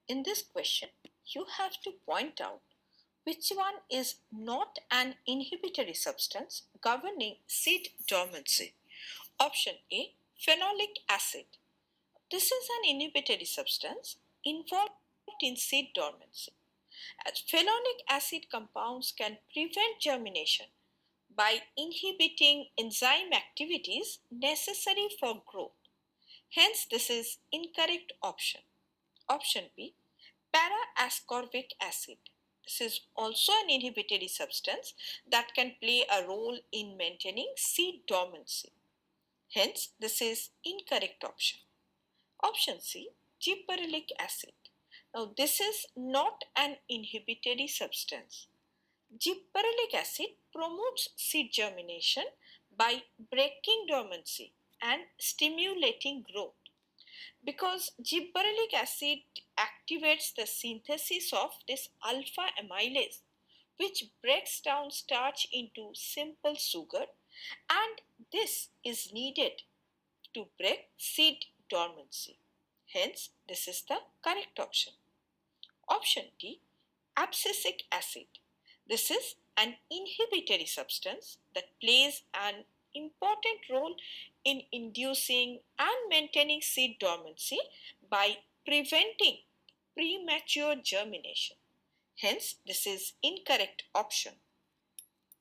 In this question, you have to point out which one is not an inhibitory substance governing seed dormancy. Option A, phenolic acid. This is an inhibitory substance involved in seed dormancy. As phenolic acid compounds can prevent germination by inhibiting enzyme activities necessary for growth. Hence, this is incorrect option. Option B, para-ascorbic acid. This is also an inhibitory substance that can play a role in maintaining seed dormancy. Hence, this is incorrect option. Option C, gibberellic acid. Now, this is not an inhibitory substance. Gibberellic acid promotes seed germination by breaking dormancy and stimulating growth. Because gibberellic acid activates the synthesis of this alpha amylase, which breaks down starch into simple sugar, and this is needed to break seed dormancy. Hence, this is the correct option. Option D, abscisic acid. This is an inhibitory substance that plays an important role in inducing and maintaining seed dormancy by preventing premature germination. Hence, this is incorrect option.